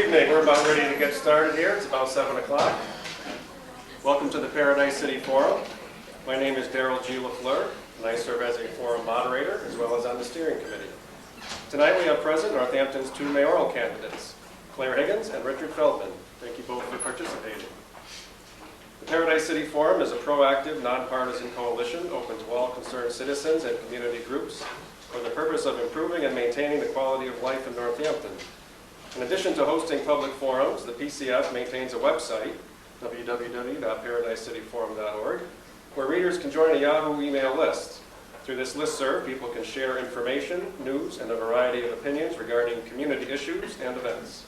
evening. We're about ready to get started here. It's about 7 o'clock. Welcome to the Paradise City Forum. My name is Darrell G. LaFleur, and I serve as a forum moderator as well as on the steering committee. Tonight we have present Northampton's two mayoral candidates, Claire Higgins and Richard Feldman. Thank you both for participating. The Paradise City Forum is a proactive, nonpartisan coalition open to all concerned citizens and community groups for the purpose of improving and maintaining the quality of life in Northampton. In addition to hosting public forums, the PCF maintains a website, www.paradisecityforum.org, where readers can join a Yahoo email list. Through this listserv, people can share information, news, and a variety of opinions regarding community issues and events.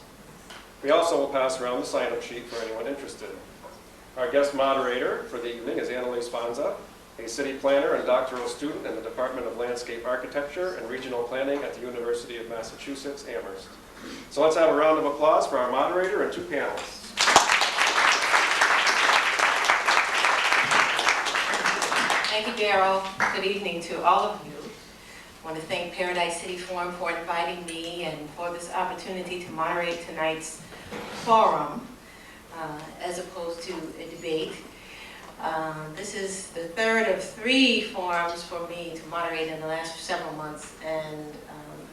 We also will pass around the sign-up sheet for anyone interested. Our guest moderator for the evening is Annalise Fonza, a city planner and doctoral student in the Department of Landscape Architecture and Regional Planning at the University of Massachusetts, Amherst. So let's have a round of applause for our moderator and two panelists. Thank you, Darrell. Good evening to all of you. I want to thank Paradise City Forum for inviting me and for this opportunity to moderate tonight's forum as opposed to a debate. This is the third of 3 forums for me to moderate in the last several months, and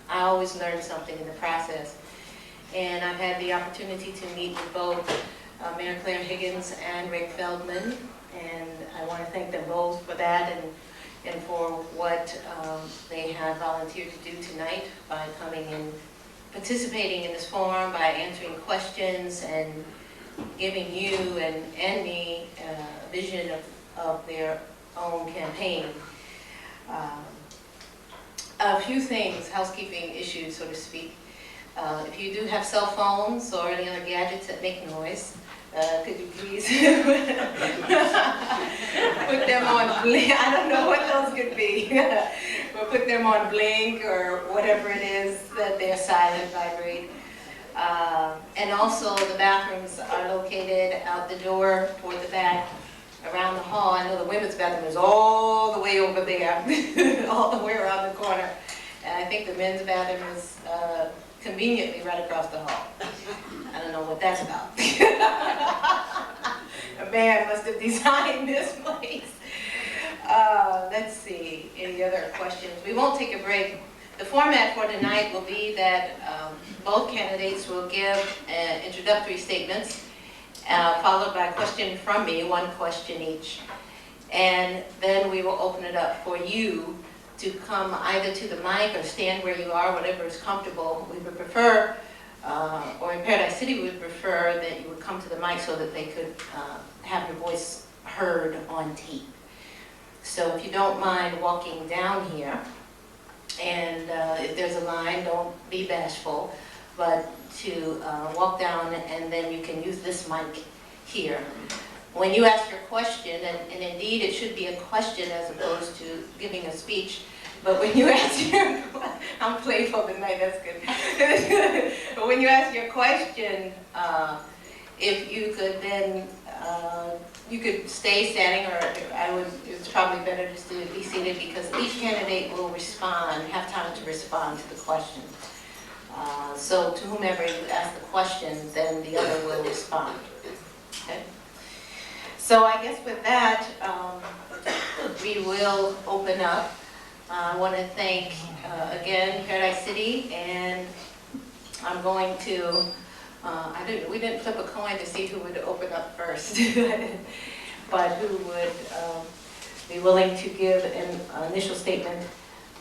I always learn something in the process. And I've had the opportunity to meet with both Mayor Claire Higgins and Rick Feldman, and I want to thank them both for that and for what they have volunteered to do tonight by coming and participating in this forum, by answering questions and giving you and me a vision of their own campaign. A few things, housekeeping issues, so to speak. If you do have cell phones or any other gadgets that make noise, could you please put them on blink? I don't know what those could be. But put them on blink or whatever it is that they're silent, vibrate. And also the bathrooms are located out the door toward the back around the hall. I know the women's bathroom is all the way over there, all the way around the corner. And I think the men's bathroom is conveniently right across the hall. I don't know what that's about. A man must have designed this place. Let's see, any other questions? We won't take a break. The format for tonight will be that both candidates will give introductory statements, followed by a question from me, 1 question each. And then we will open it up for you to come either to the mic or stand where you are, whatever is comfortable. We would prefer, or in Paradise City, we would prefer that you would come to the mic so that they could have your voice heard on tape. So if you don't mind walking down here, and if there's a line, don't be bashful, but to walk down, and then you can use this mic here. When you ask your question, and indeed it should be a question as opposed to giving a speech, but when you ask your, I'm playful tonight, that's good. But when you ask your question, if you could then, you could stay standing, or it's probably better just to be seated, because each candidate will respond, have time to respond to the question. So to whomever you ask the question, then the other will respond. Okay? So I guess with that, we will open up. I want to thank, again, Paradise City, and I'm going to, we didn't flip a coin to see who would open up first, but who would be willing to give an initial statement.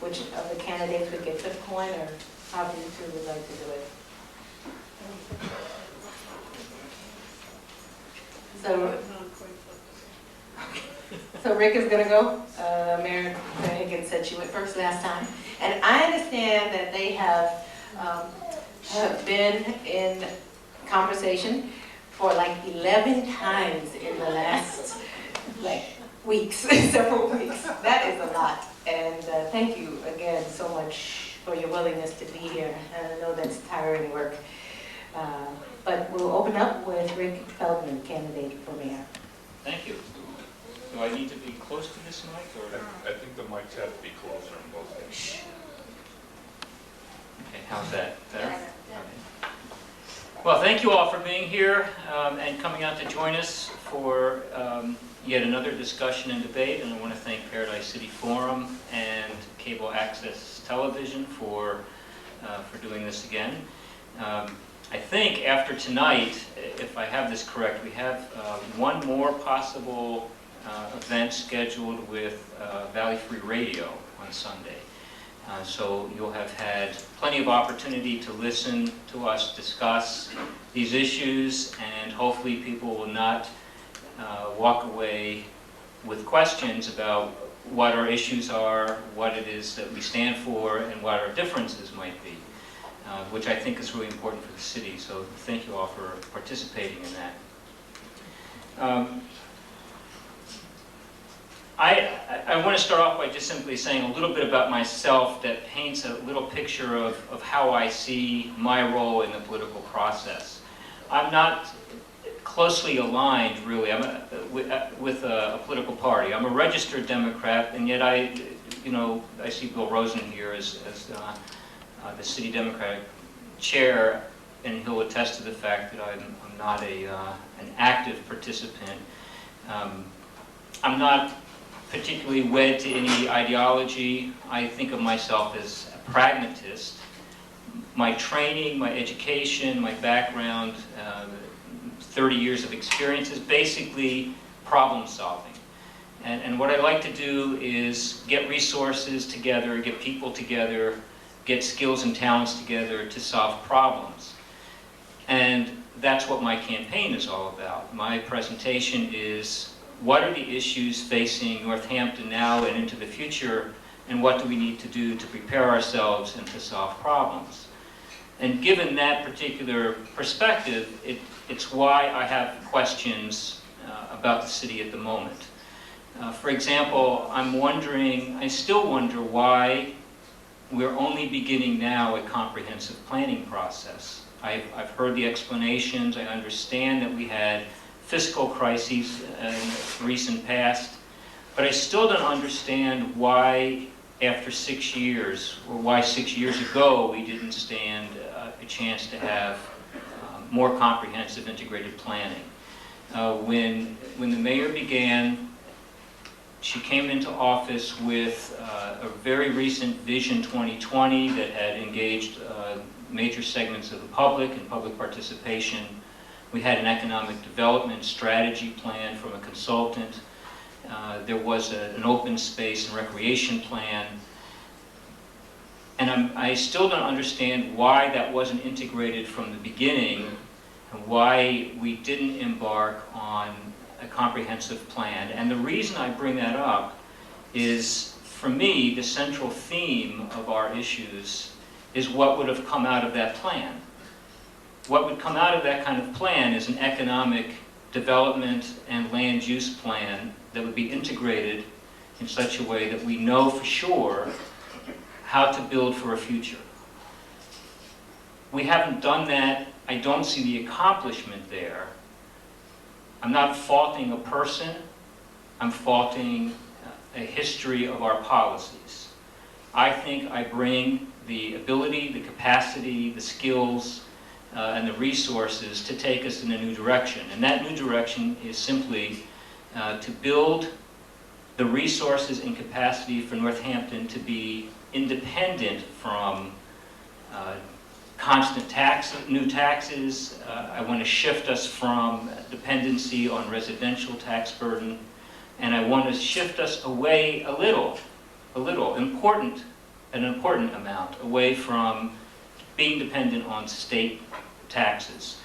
Which of the candidates would get flip a coin, or how do you two would like to do it? So Rick is going to go. Mayor Higgins said she went first last time. And I understand that they have been in conversation for like 11 times in the last weeks, several weeks. That is a lot. And thank you again so much for your willingness to be here. And I know that's tiring work. But we'll open up with Rick Feldman, candidate for mayor. Thank you. Do I need to be close to this mic, or? I think the mics have to be closer on both ends. Okay, how's that? Better? Okay. Well, thank you all for being here and coming out to join us for yet another discussion and debate. And I want to thank Paradise City Forum and Cable Access Television for doing this again. I think after tonight, if I have this correct, we have one more possible event scheduled with Valley Free Radio on Sunday. So you'll have had plenty of opportunity to listen to us discuss these issues, and hopefully people will not walk away with questions about what our issues are, what it is that we stand for, and what our differences might be, which I think is really important for the city. So thank you all for participating in that. I want to start off by just simply saying a little bit about myself that paints a little picture of how I see my role in the political process. I'm not closely aligned, really, with a political party. I'm a registered Democrat, and yet I see Bill Rosen here as the city Democratic chair, and he'll attest to the fact that I'm not an active participant. I'm not particularly wed to any ideology. I think of myself as a pragmatist. My training, my education, my background, 30 years of experience is basically problem solving. And what I like to do is get resources together, get people together, get skills and talents together to solve problems. And that's what my campaign is all about. My presentation is, what are the issues facing Northampton now and into the future, and what do we need to do to prepare ourselves and to solve problems? And given that particular perspective, it's why I have questions about the city at the moment. For example, I still wonder why we're only beginning now a comprehensive planning process. I've heard the explanations. I understand that we had fiscal crises in the recent past, but I still don't understand why after 6 years, or why 6 years ago we didn't stand a chance to have more comprehensive integrated planning. When the mayor began, she came into office with a very recent Vision 2020 that had engaged major segments of the public and public participation. We had an economic development strategy plan from a consultant. There was an open space and recreation plan. And I still don't understand why that wasn't integrated from the beginning, and why we didn't embark on a comprehensive plan. And the reason I bring that up is, for me, the central theme of our issues is what would have come out of that plan. What would come out of that kind of plan is an economic development and land use plan that would be integrated in such a way that we know for sure how to build for a future. We haven't done that. I don't see the accomplishment there. I'm not faulting a person. I'm faulting a history of our policies. I think I bring the ability, the capacity, the skills, and the resources to take us in a new direction. And that new direction is simply to build the resources and capacity for Northampton to be independent from constant new taxes. I want to shift us from dependency on residential tax burden, and I want to shift us away an important amount, away from being dependent on state taxes.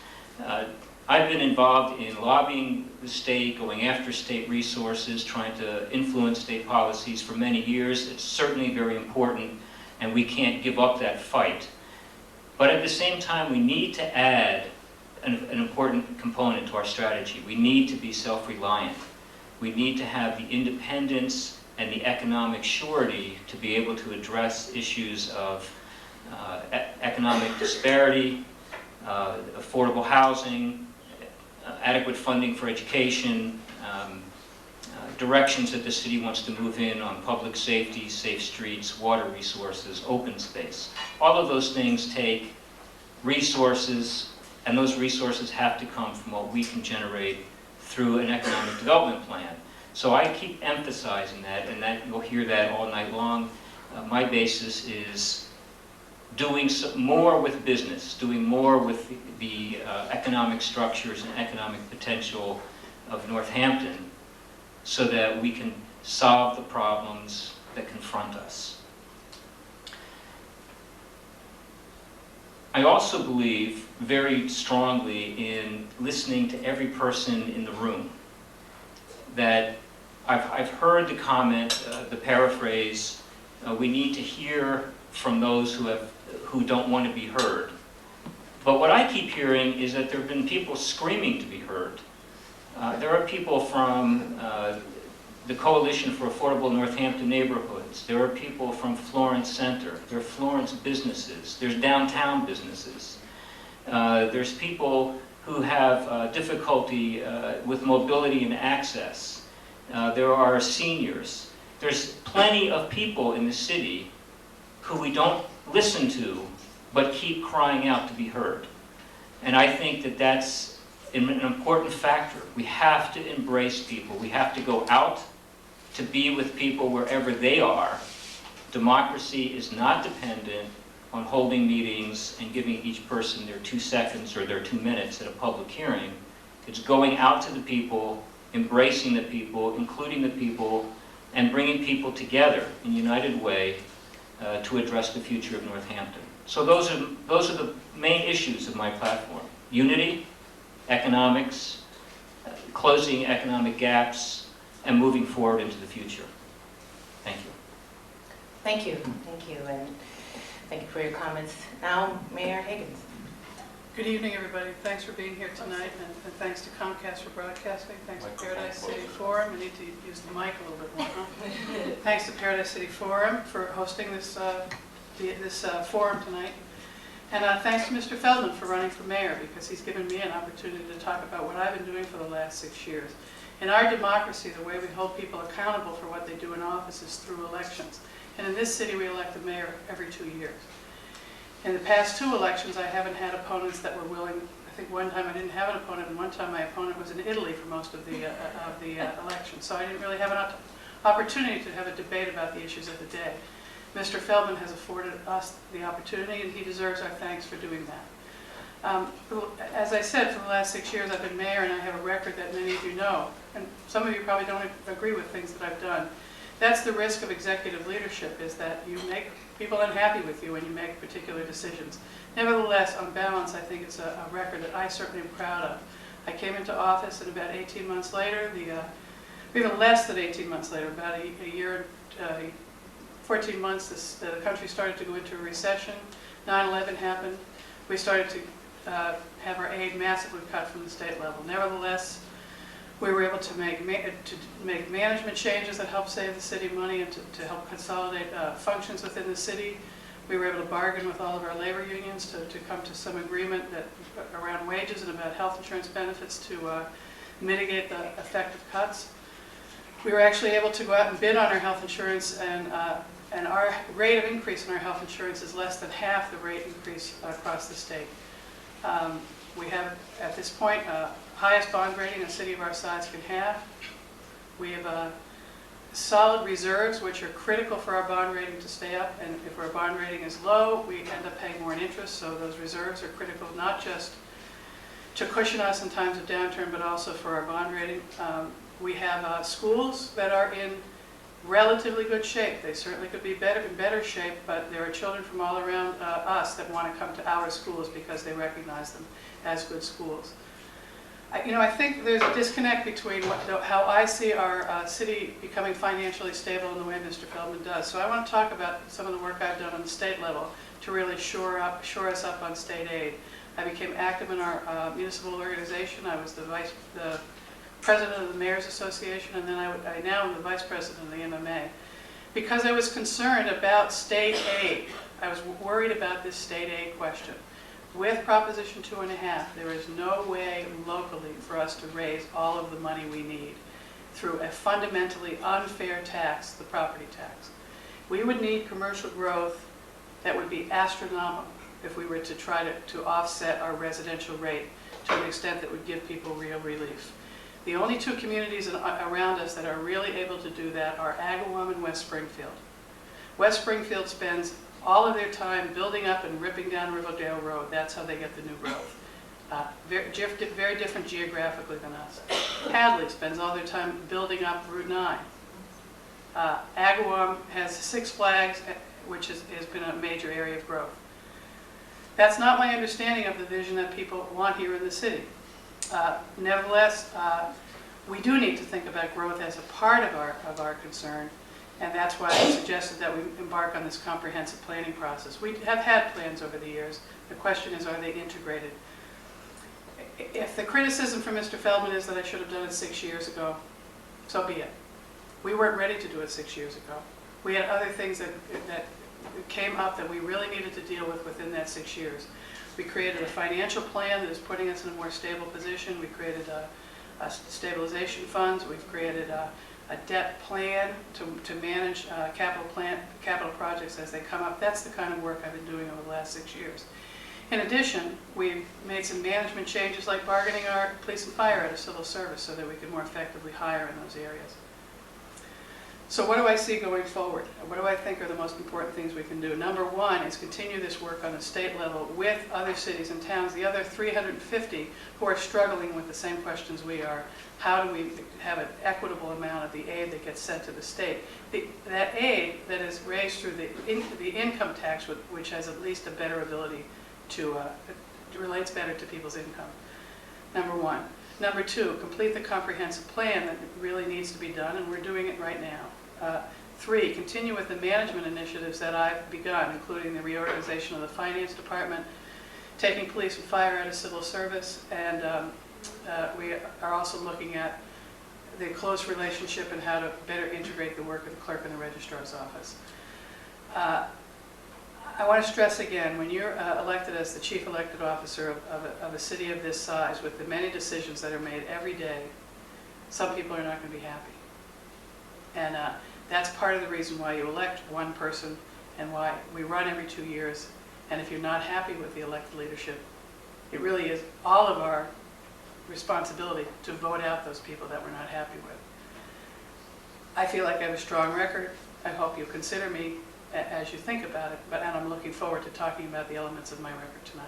I've been involved in lobbying the state, going after state resources, trying to influence state policies for many years. It's certainly very important, and we can't give up that fight. But at the same time, we need to add an important component to our strategy. We need to be self-reliant. We need to have the independence and the economic surety to be able to address issues of economic disparity, affordable housing, adequate funding for education, directions that the city wants to move in on public safety, safe streets, water resources, open space. All of those things take resources, And those resources have to come from what we can generate through an economic development plan. So I keep emphasizing that, and that you'll hear that all night long. My basis is doing more with business, doing more with the economic structures and economic potential of Northampton so that we can solve the problems that confront us. I also believe very strongly in listening to every person in the room. That I've heard the comment, the paraphrase, we need to hear from those who don't want to be heard. But what I keep hearing is that there have been people screaming to be heard. There are people from the Coalition for Affordable Northampton Neighborhoods. There are people from Florence Center. There are Florence businesses. There's downtown businesses. There's people who have difficulty with mobility and access. There are seniors. There's plenty of people in the city who we don't listen to, but keep crying out to be heard. And I think that that's an important factor. We have to embrace people. We have to go out to be with people wherever they are. Democracy is not dependent on holding meetings and giving each person their 2 seconds or their 2 minutes at a public hearing. It's going out to the people, embracing the people, including the people, and bringing people together in a united way to address the future of Northampton. So those are the main issues of my platform. Unity, economics, closing economic gaps, and moving forward into the future. Thank you. Thank you, and thank you for your comments. Now, Mayor Higgins. Good evening, everybody. Thanks for being here tonight, and thanks to Comcast for broadcasting. Thanks to Paradise City Forum. I need to use the mic a little bit more, huh? Thanks to Paradise City Forum for hosting this forum tonight. And thanks to Mr. Feldman for running for mayor, because he's given me an opportunity to talk about what I've been doing for the last 6 years. In our democracy, the way we hold people accountable for what they do in office is through elections. And in this city, we elect the mayor every 2 years. In the past 2 elections, I haven't had opponents that were willing. I think one time I didn't have an opponent, and one time my opponent was in Italy for most of the election. So I didn't really have an opportunity to have a debate about the issues of the day. Mr. Feldman has afforded us the opportunity, and he deserves our thanks for doing that. As I said, for the last 6 years, I've been mayor, and I have a record that many of you know. And some of you probably don't agree with things that I've done. That's the risk of executive leadership, is that you make people unhappy with you when you make particular decisions. Nevertheless, on balance, I think it's a record that I certainly am proud of. I came into office, and about 18 months later, even less than 18 months later, about a year, 14 months, the country started to go into a recession. 9/11 happened. We started to have our aid massively cut from the state level. Nevertheless, we were able to make management changes that helped save the city money and to help consolidate functions within the city. We were able to bargain with all of our labor unions to come to some agreement around wages and about health insurance benefits to mitigate the effect of cuts. We were actually able to go out and bid on our health insurance, and our rate of increase in our health insurance is less than half the rate increase across the state. We have, at this point, highest bond rating a city of our size can have. We have solid reserves, which are critical for our bond rating to stay up, and if our bond rating is low, we end up paying more in interest, so those reserves are critical not just to cushion us in times of downturn, but also for our bond rating. We have schools that are in relatively good shape. They certainly could be in better shape, but there are children from all around us that want to come to our schools because they recognize them as good schools. I think there's a disconnect between how I see our city becoming financially stable and the way Mr. Feldman does. So I want to talk about some of the work I've done on the state level to really shore us up on state aid. I became active in our municipal organization. I was the president of the Mayor's Association, and then I now am the vice president of the MMA. Because I was concerned about state aid. I was worried about this state aid question. With Proposition 2.5, there is no way locally for us to raise all of the money we need through a fundamentally unfair tax, the property tax. We would need commercial growth that would be astronomical. if we were to try to offset our residential rate to an extent that would give people real relief. The only two communities around us that are really able to do that are Agawam and West Springfield. West Springfield spends all of their time building up and ripping down Riverdale Road. That's how they get the new growth. Very different geographically than us. Hadley spends all their time building up Route 9. Agawam has Six Flags, which has been a major area of growth. That's not my understanding of the vision that people want here in the city. Nevertheless, we do need to think about growth as a part of our concern, and that's why I suggested that we embark on this comprehensive planning process. We have had plans over the years. The question is, are they integrated? If the criticism from Mr. Feldman is that I should have done it 6 years ago, so be it. We weren't ready to do it 6 years ago. We had other things that came up that we really needed to deal with within that 6 years. We created a financial plan that is putting us in a more stable position. We created a stabilization funds. We've created a debt plan to manage capital projects as they come up. That's the kind of work I've been doing over the last 6 years. In addition, we've made some management changes like bargaining our police and fire out of civil service so that we can more effectively hire in those areas. So what do I see going forward? What do I think are the most important things we can do? Number one is continue this work on the state level with other cities and towns, the other 350 who are struggling with the same questions we are. How do we have an equitable amount of the aid that gets sent to the state? That aid that is raised through the income tax, which has at least a better ability to, relates better to people's income. Number one. Number two, complete the comprehensive plan that really needs to be done, and we're doing it right now. 3, continue with the management initiatives that I've begun, including the reorganization of the finance department, taking police and fire out of civil service, and we are also looking at the close relationship and how to better integrate the work of the clerk and the registrar's office. I want to stress again, when you're elected as the chief elected officer of a city of this size, with the many decisions that are made every day, some people are not going to be happy. And that's part of the reason why you elect one person and why we run every 2 years. And if you're not happy with the elected leadership, it really is all of our responsibility to vote out those people that we're not happy with. I feel like I have a strong record. I hope you'll consider me as you think about it, and I'm looking forward to talking about the elements of my record tonight.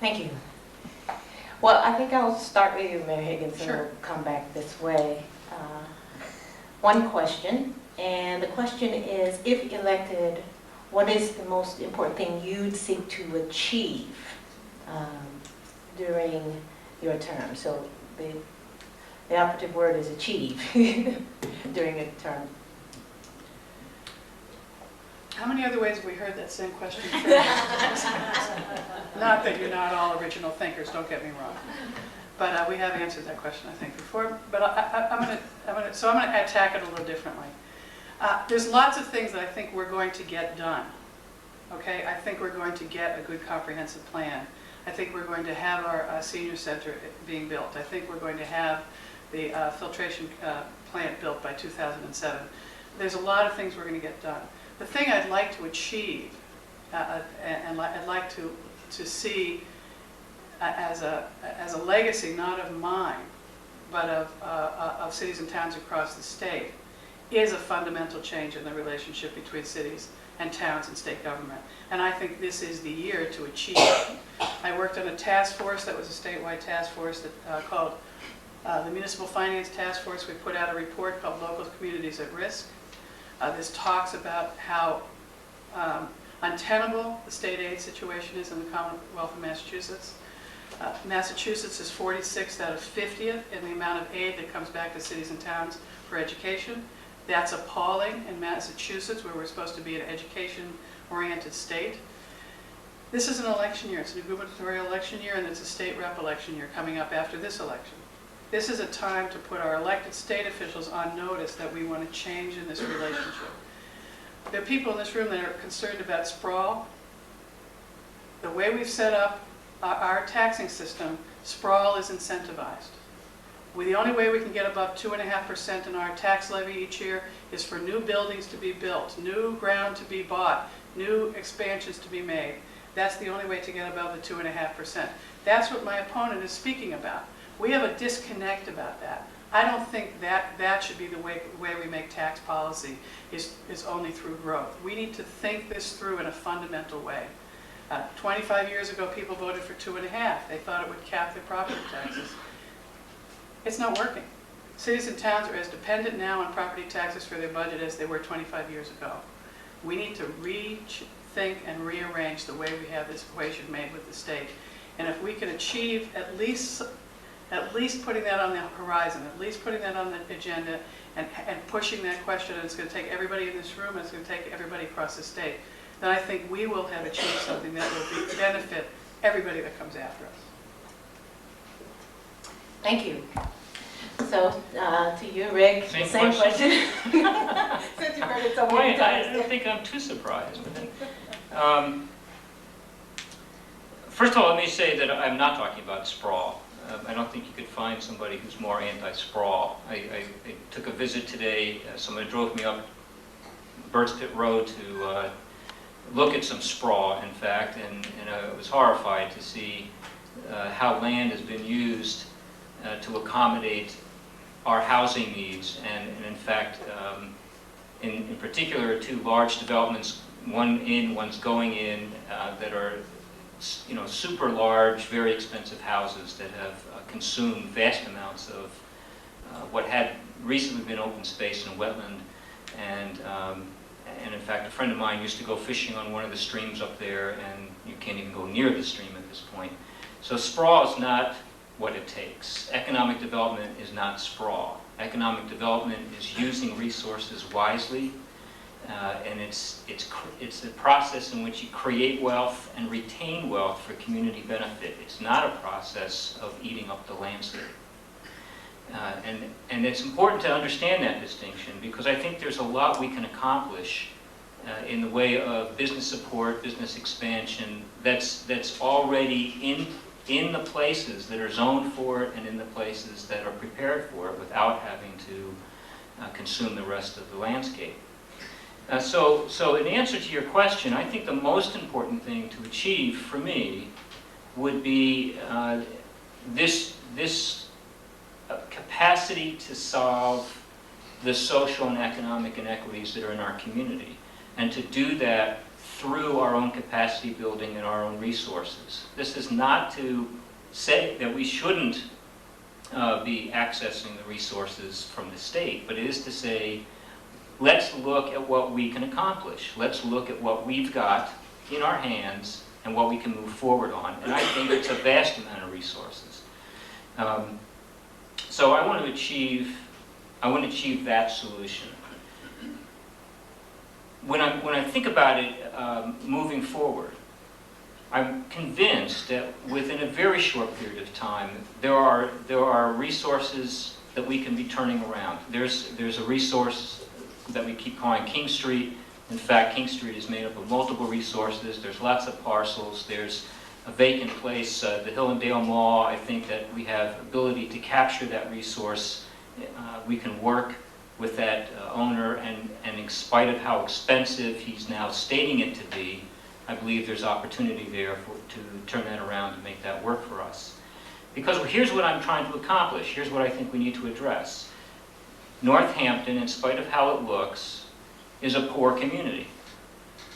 Thank you. Well, I think I'll start with you, Mayor Higgins, and Sure. we'll come back this way. One question, and the question is, if elected, what is the most important thing you'd seek to achieve during your term? So the operative word is achieve during a term. How many other ways have we heard that same question? Not that you're not all original thinkers, don't get me wrong. But we have answered that question, I think, before. But I'm going to attack it a little differently. There's lots of things that I think we're going to get done. Okay, I think we're going to get a good comprehensive plan. I think we're going to have our senior center being built. I think we're going to have the filtration plant built by 2007. There's a lot of things we're going to get done. The thing I'd like to achieve, and I'd like to see as a legacy, not of mine, but of cities and towns across the state, is a fundamental change in the relationship between cities and towns and state government. And I think this is the year to achieve it. I worked on a task force that was a statewide task force that called the Municipal Finance Task Force. We put out a report called Local Communities at Risk. This talks about how untenable the state aid situation is in the Commonwealth of Massachusetts. Massachusetts is 46th out of 50th in the amount of aid that comes back to cities and towns for education. That's appalling in Massachusetts, where we're supposed to be an education-oriented state. This is an election year. It's a gubernatorial election year, and it's a state rep election year coming up after this election. This is a time to put our elected state officials on notice that we want to change in this relationship. There are people in this room that are concerned about sprawl. The way we've set up our taxing system, sprawl is incentivized. The only way we can get above 2.5% in our tax levy each year is for new buildings to be built, new ground to be bought, new expansions to be made. That's the only way to get above the 2.5%. That's what my opponent is speaking about. We have a disconnect about that. I don't think that should be the way we make tax policy, is only through growth. We need to think this through in a fundamental way. 25 years ago, people voted for 2.5. They thought it would cap their property taxes. It's not working. Cities and towns are as dependent now on property taxes for their budget as they were 25 years ago. We need to rethink and rearrange the way we have this equation made with the state. And if we can achieve at least putting that on the horizon, at least putting that on the agenda and pushing that question, and it's going to take everybody in this room, and it's going to take everybody across the state, then I think we will have achieved something that will benefit everybody that comes after us. Thank you. So, to you, Rick, Same the same question. Since you've heard it so many Wait, I times. don't think I'm too surprised. First of all, let me say that I'm not talking about sprawl. I don't think you could find somebody who's more anti-sprawl. I took a visit today. Somebody drove me up Birds Pit Road to look at some sprawl, in fact, and I was horrified to see how land has been used to accommodate our housing needs. And in fact, in particular, two large developments, one's going in, that are super large, very expensive houses that have consumed vast amounts of what had recently been open space and wetland. And in fact, a friend of mine used to go fishing on one of the streams up there, and you can't even go near the stream at this point. So sprawl is not what it takes. Economic development is not sprawl. Economic development is using resources wisely, and it's a process in which you create wealth and retain wealth for community benefit. It's not a process of eating up the landscape. And it's important to understand that distinction, because I think there's a lot we can accomplish in the way of business support, business expansion, that's already in the places that are zoned for it and in the places that are prepared for it without having to consume the rest of the landscape. So in answer to your question, I think the most important thing to achieve for me would be this capacity to solve the social and economic inequities that are in our community, and to do that through our own capacity building and our own resources. This is not to say that we shouldn't be accessing the resources from the state, but it is to say, let's look at what we can accomplish. Let's look at what we've got in our hands and what we can move forward on. And I think it's a vast amount of resources. So I want to achieve that solution. When I think about it moving forward, I'm convinced that within a very short period of time, there are resources that we can be turning around. There's a resource that we keep calling King Street. In fact, King Street is made up of multiple resources. There's lots of parcels. There's a vacant place, the Hill and Dale Mall. I think that we have ability to capture that resource. We can work with that owner, and in spite of how expensive he's now stating it to be, I believe there's opportunity there to turn that around and make that work for us. Because here's what I'm trying to accomplish. Here's what I think we need to address. Northampton, in spite of how it looks, is a poor community.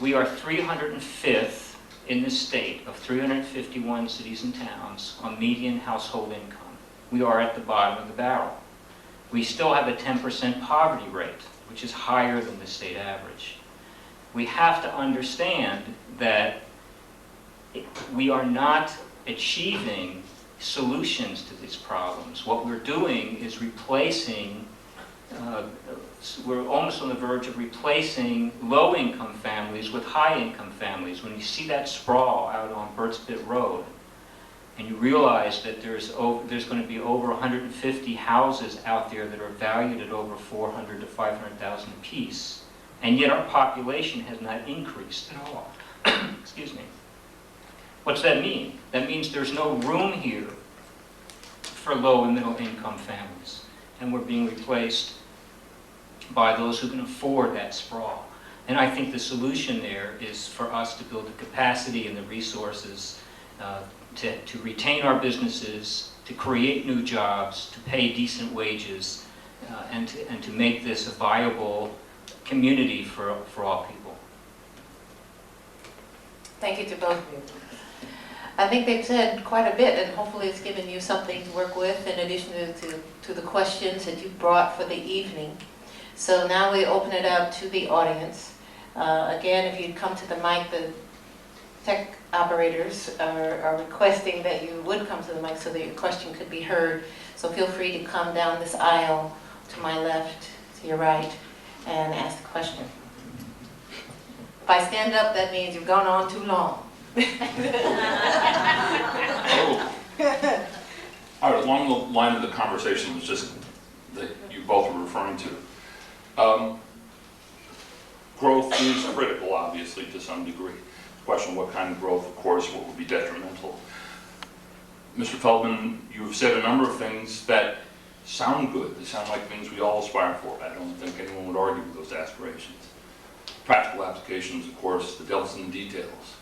We are 305th in the state of 351 cities and towns on median household income. We are at the bottom of the barrel. We still have a 10% poverty rate, which is higher than the state average. We have to understand that we are not achieving solutions to these problems. What we're doing is replacing, we're almost on the verge of replacing low-income families with high-income families. When you see that sprawl out on Birds Pit Road, and you realize that there's going to be over 150 houses out there that are valued at over $400,000 to $500,000 apiece, and yet our population has not increased at all. Excuse me. What's that mean? That means there's no room here for low and middle income families, and we're being replaced by those who can afford that sprawl. And I think the solution there is for us to build the capacity and the resources to retain our businesses, to create new jobs, to pay decent wages, and to make this a viable community for all people. Thank you to both of you. I think they've said quite a bit, and hopefully it's given you something to work with in addition to the questions that you brought for the evening. So now we open it up to the audience. Again, if you'd come to the mic, the tech operators are requesting that you would come to the mic so that your question could be heard. So feel free to come down this aisle to my left, to your right, and ask the question. If I stand up, that means you've gone on too long. All right, along the line of the conversation was just that you both were referring to. Growth is critical, obviously, to some degree. Question what kind of growth, of course, what would be detrimental. Mr. Feldman, you've said a number of things that sound good. They sound like things we all aspire for. I don't think anyone would argue with those aspirations. Practical applications, of course, the devil's in the details.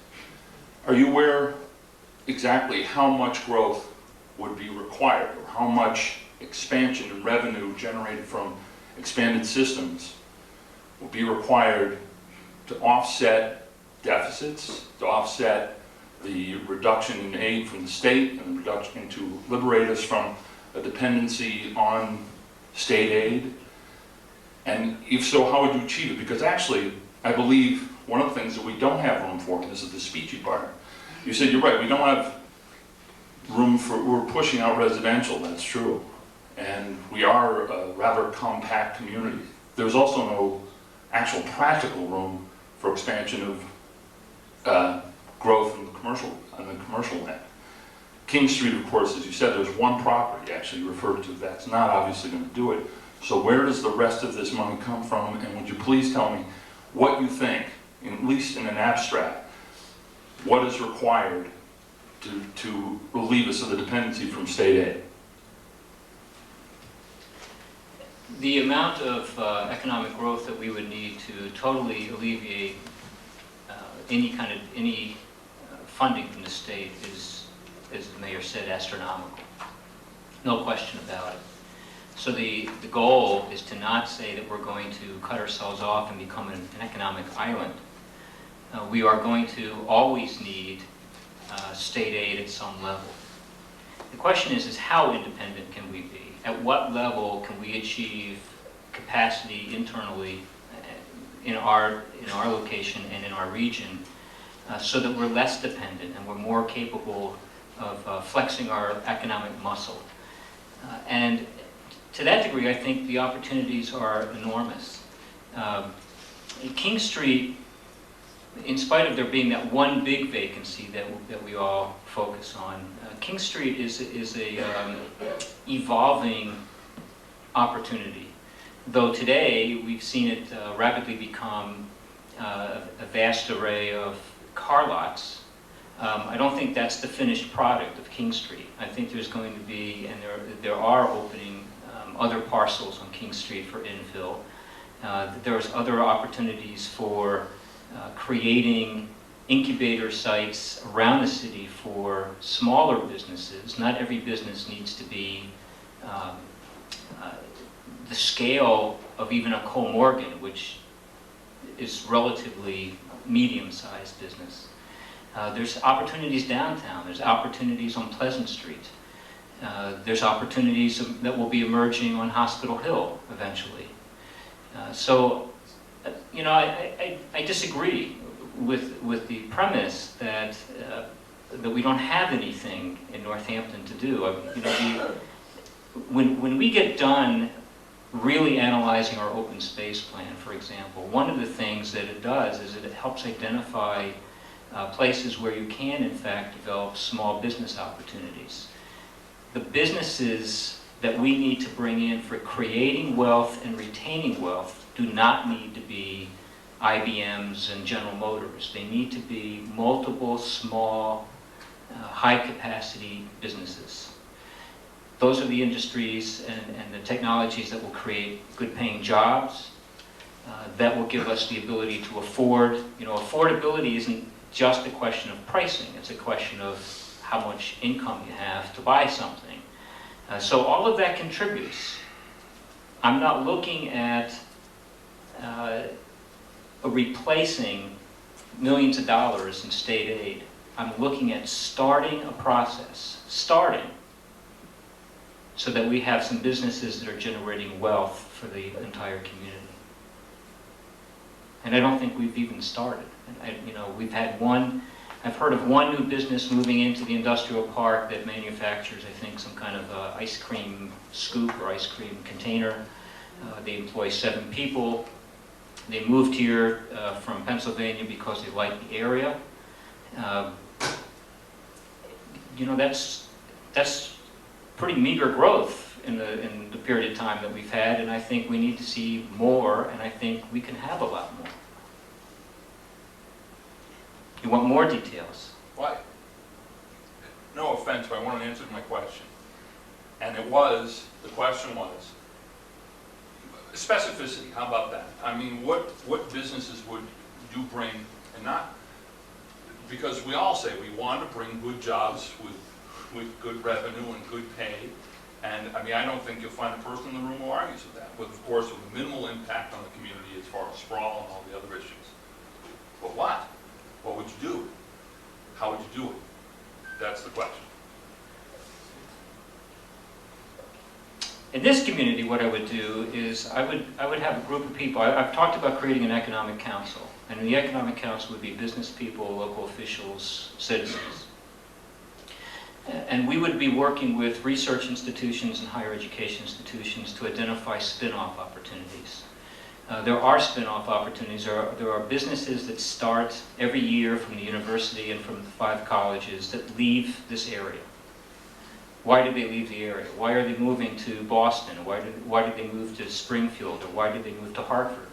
Are you aware exactly how much growth would be required, or how much expansion and revenue generated from expanded systems will be required to offset deficits, to offset the reduction in aid from the state, and the reduction to liberate us from a dependency on state aid? And if so, how would you achieve it? Because actually, I believe one of the things that we don't have room for, and this is the speechy part, you said you're right, we don't have room for, we're pushing out residential, that's true. And we are a rather compact community. There's also no actual practical room for expansion of growth in the commercial land. King Street, of course, as you said, there's one property actually referred to that's not obviously going to do it. So where does the rest of this money come from? And would you please tell me what you think, at least in an abstract, what is required to relieve us of the dependency from state aid? The amount of economic growth that we would need to totally alleviate any funding from the state is, as the mayor said, astronomical. No question about it. So the goal is to not say that we're going to cut ourselves off and become an economic island. We are going to always need state aid at some level. The question is how independent can we be? At what level can we achieve capacity internally in our location and in our region so that we're less dependent and we're more capable of flexing our economic muscle? And to that degree, I think the opportunities are enormous. King Street, in spite of there being that one big vacancy that we all focus on, King Street is a evolving opportunity. Though today we've seen it rapidly become a vast array of car lots, I don't think that's the finished product of King Street. I think there's going to be, and there are opening other parcels on King Street for infill. There's other opportunities for creating incubator sites around the city for smaller businesses. Not every business needs to be the scale of even a Cole Morgan, which is relatively medium-sized business. There's opportunities downtown. There's opportunities on Pleasant Street. There's opportunities that will be emerging on Hospital Hill eventually. I disagree with the premise that we don't have anything in Northampton to do. When we get done really analyzing our open space plan, for example, one of the things that it does is that it helps identify places where you can, in fact, develop small business opportunities. The businesses that we need to bring in for creating wealth and retaining wealth do not need to be IBMs and General Motors. They need to be multiple small, high-capacity businesses. Those are the industries and the technologies that will create good-paying jobs, that will give us the ability to afford. Affordability isn't just a question of pricing, it's a question of how much income you have to buy something. So all of that contributes. I'm not looking at replacing millions of dollars in state aid. I'm looking at starting a process, so that we have some businesses that are generating wealth for the entire community. And I don't think we've even started. We've had I've heard of one new business moving into the industrial park that manufactures, I think, some kind of ice cream scoop or ice cream container. They employ 7 people. They moved here from Pennsylvania because they like the area. That's pretty meager growth in the period of time that we've had, and I think we need to see more, and I think we can have a lot more. You want more details? Why? No offense, but I want to answer my question. And the question was, specificity, how about that? I mean, what businesses would you bring, and not, because we all say we want to bring good jobs with good revenue and good pay, and I mean, I don't think you'll find a person in the room who argues with that, of course, with a minimal impact on the community as far as sprawl and all the other issues. But what? What would you do? How would you do it? That's the question. In this community, what I would do is I would have a group of people. I've talked about creating an economic council, and the economic council would be business people, local officials, citizens. And we would be working with research institutions and higher education institutions to identify spin-off opportunities. There are spin-off opportunities. There are businesses that start every year from the university and from the 5 colleges that leave this area. Why did they leave the area? Why are they moving to Boston? Why did they move to Springfield? Or why did they move to Hartford?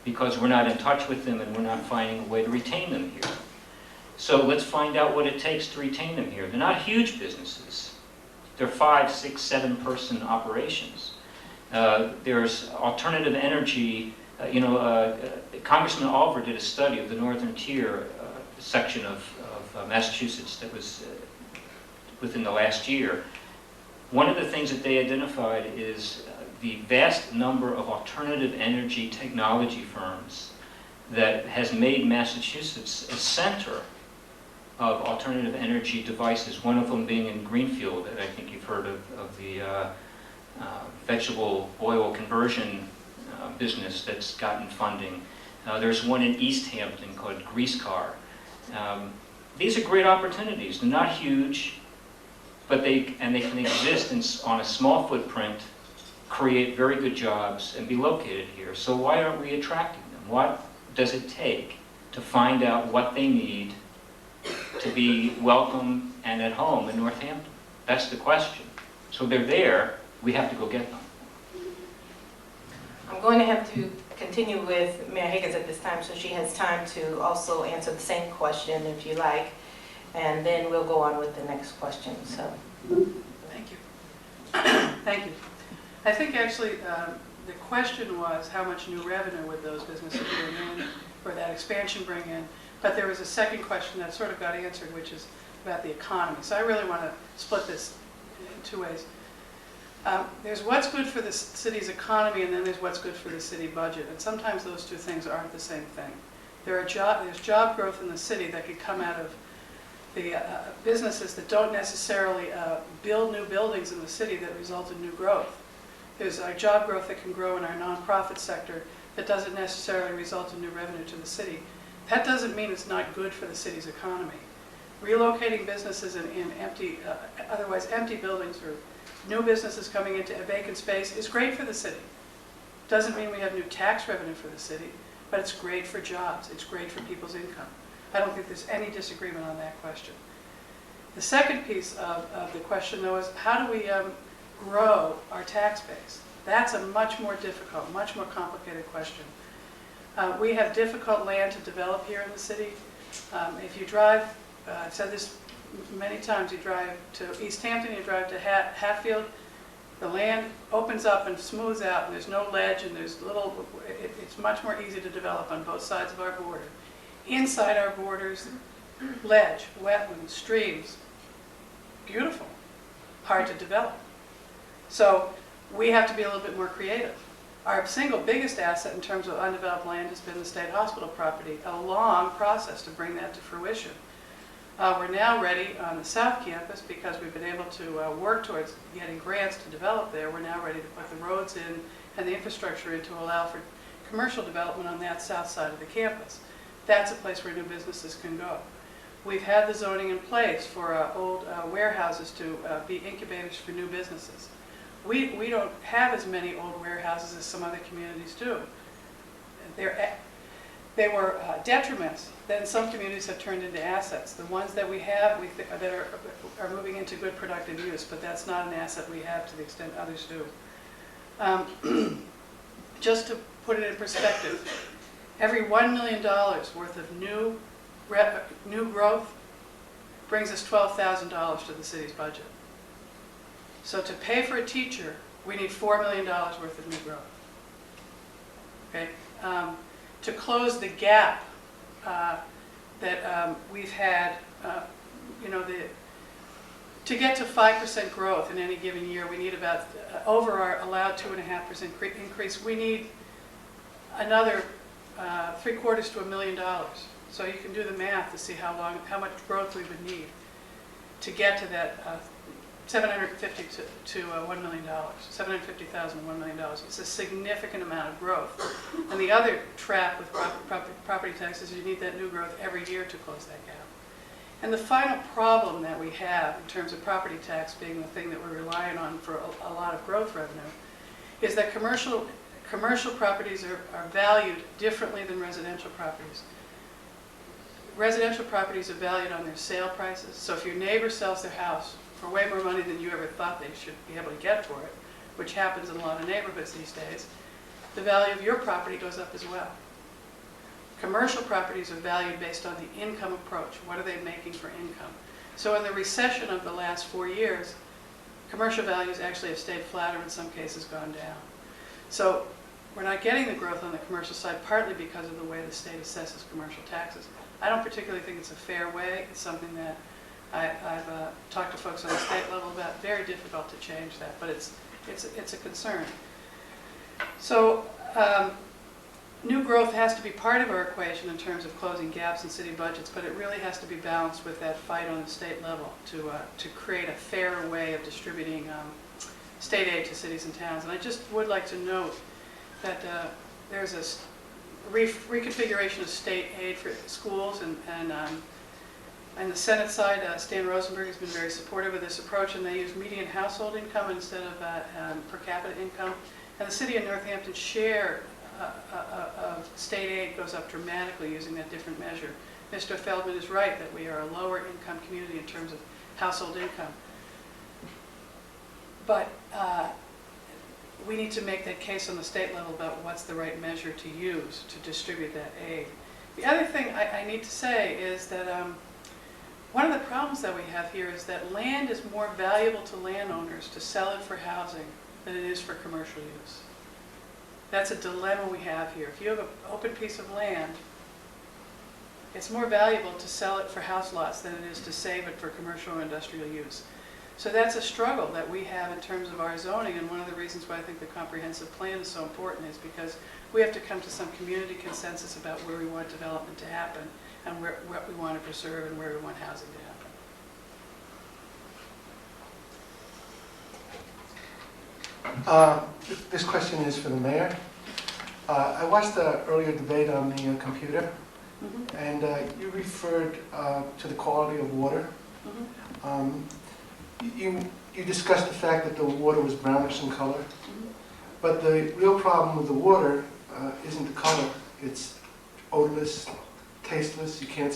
Because we're not in touch with them and we're not finding a way to retain them here. So let's find out what it takes to retain them here. They're not huge businesses. They're 5, 6, 7 person operations. There's alternative energy. Congressman Oliver did a study of the northern tier section of Massachusetts that was within the last year. One of the things that they identified is the vast number of alternative energy technology firms that has made Massachusetts a center of alternative energy devices, one of them being in Greenfield, that I think you've heard of the vegetable oil conversion business that's gotten funding. There's one in East Hampton called Grease Car. These are great opportunities. They're not huge, but they can exist on a small footprint, create very good jobs, and be located here. So why aren't we attracting them? What does it take to find out what they need to be welcome and at home in Northampton? That's the question. So they're there, we have to go get them. I'm going to have to continue with Mayor Higgins at this time, so she has time to also answer the same question if you like, and then we'll go on with the next question. So, Thank you. Thank you. I think actually the question was how much new revenue would those businesses bring in, or that expansion bring in, but there was a second question that sort of got answered, which is about the economy. So I really want to split this in 2 ways. There's what's good for the city's economy, and then there's what's good for the city budget. And sometimes those 2 things aren't the same thing. There's job growth in the city that could come out of the businesses that don't necessarily build new buildings in the city that result in new growth. There's job growth that can grow in our nonprofit sector that doesn't necessarily result in new revenue to the city. That doesn't mean it's not good for the city's economy. Relocating businesses in otherwise empty buildings, or new businesses coming into a vacant space, is great for the city. Doesn't mean we have new tax revenue for the city, but it's great for jobs. It's great for people's income. I don't think there's any disagreement on that question. The second piece of the question, though, is how do we grow our tax base? That's a much more difficult, much more complicated question. We have difficult land to develop here in the city. If you drive, I've said this many times, you drive to East Hampton, you drive to Hatfield, The land opens up and smooths out, and there's no ledge, and there's it's much more easy to develop on both sides of our border. Inside our borders, ledge, wetlands, streams, beautiful, hard to develop. So we have to be a little bit more creative. Our single biggest asset in terms of undeveloped land has been the state hospital property, a long process to bring that to fruition. We're now ready on the South Campus because we've been able to work towards getting grants to develop there. We're now ready to put the roads in and the infrastructure in to allow for commercial development on that south side of the campus. That's a place where new businesses can go. We've had the zoning in place for old warehouses to be incubators for new businesses. We don't have as many old warehouses as some other communities do. They were detriments. Then some communities have turned into assets. The ones that we have that are moving into good productive use, but that's not an asset we have to the extent others do. Just to put it in perspective, every $1 million worth of new growth brings us $12,000 to the city's budget. So to pay for a teacher, we need $4 million worth of new growth. Okay? To close the gap that we've had, to get to 5% growth in any given year, we need about, over our allowed 2.5% increase, we need another $750,000 to $1 million. So you can do the math to see how much growth we would need to get to that $750,000 to $1 million, $750,000 to $1 million. It's a significant amount of growth. And the other trap with property taxes is you need that new growth every year to close that gap. And the final problem that we have in terms of property tax being the thing that we're relying on for a lot of growth revenue is that commercial properties are valued differently than residential properties. Residential properties are valued on their sale prices. So if your neighbor sells their house for way more money than you ever thought they should be able to get for it, which happens in a lot of neighborhoods these days, the value of your property goes up as well. Commercial properties are valued based on the income approach. What are they making for income? So in the recession of the last 4 years, commercial values actually have stayed flat or in some cases gone down. So we're not getting the growth on the commercial side, partly because of the way the state assesses commercial taxes. I don't particularly think it's a fair way. It's something that I've talked to folks on the state level about. Very difficult to change that, but it's a concern. So new growth has to be part of our equation in terms of closing gaps in city budgets, but it really has to be balanced with that fight on the state level to create a fairer way of distributing state aid to cities and towns. And I just would like to note that there's a reconfiguration of state aid for schools, and the Senate side, Stan Rosenberg has been very supportive of this approach, and they use median household income instead of per capita income. And the city of Northampton's share of state aid goes up dramatically using that different measure. Mr. Feldman is right that we are a lower income community in terms of household income. But we need to make that case on the state level about what's the right measure to use to distribute that aid. The other thing I need to say is that one of the problems that we have here is that land is more valuable to landowners to sell it for housing than it is for commercial use. That's a dilemma we have here. If you have an open piece of land, it's more valuable to sell it for house lots than it is to save it for commercial or industrial use. So that's a struggle that we have in terms of our zoning, and one of the reasons why I think the comprehensive plan is so important is because we have to come to some community consensus about where we want development to happen and what we want to preserve and where we want housing to happen. This question is for the mayor. I watched the earlier debate on the computer, and you referred to the quality of water. You discussed the fact that the water was brownish in color, but the real problem with the water isn't the color. It's odorless, tasteless. You can't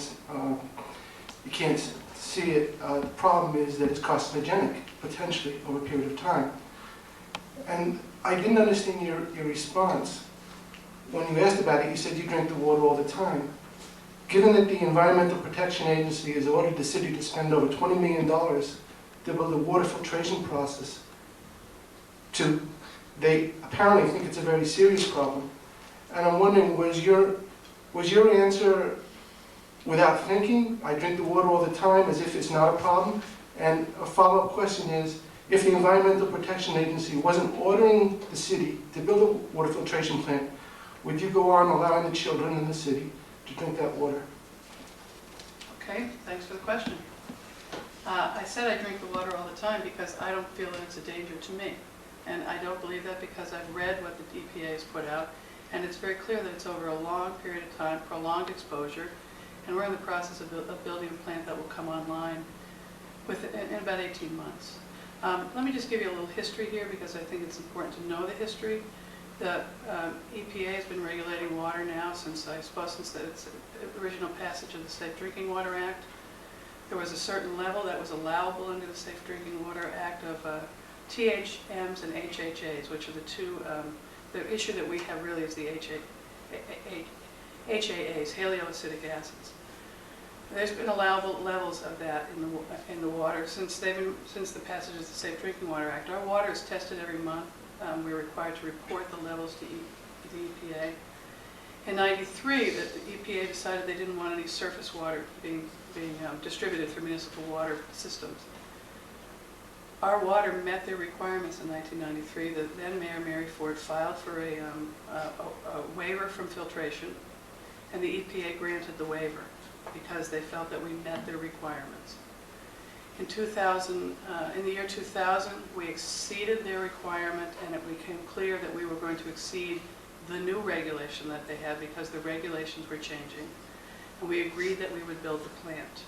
see it. The problem is that it's carcinogenic, potentially, over a period of time. And I didn't understand your response. When you asked about it, you said you drink the water all the time. Given that the Environmental Protection Agency has ordered the city to spend over $20 million to build a water filtration process, to they apparently think it's a very serious problem. And I'm wondering, was your answer without thinking? I drink the water all the time as if it's not a problem. And a follow-up question is, if the Environmental Protection Agency wasn't ordering the city to build a water filtration plant, would you go on allowing the children in the city to drink that water? Okay, thanks for the question. I said I drink the water all the time because I don't feel that it's a danger to me. And I don't believe that because I've read what the EPA has put out, and it's very clear that it's over a long period of time, prolonged exposure, and we're in the process of building a plant that will come online in about 18 months. Let me just give you a little history here because I think it's important to know the history. The EPA has been regulating water now since its original passage of the Safe Drinking Water Act. There was a certain level that was allowable under the Safe Drinking Water Act of THMs and HHAs, which are the two, the issue that we have really is the HAAs, haloacidic acids. There's been allowable levels of that in the water since the passage of the Safe Drinking Water Act. Our water is tested every month. We're required to report the levels to the EPA. In '93, the EPA decided they didn't want any surface water being distributed through municipal water systems. Our water met their requirements in 1993. The then Mayor Mary Ford filed for a waiver from filtration, and the EPA granted the waiver because they felt that we met their requirements. In the year 2000, we exceeded their requirement, and it became clear that we were going to exceed the new regulation that they had because the regulations were changing. And we agreed that we would build the plant.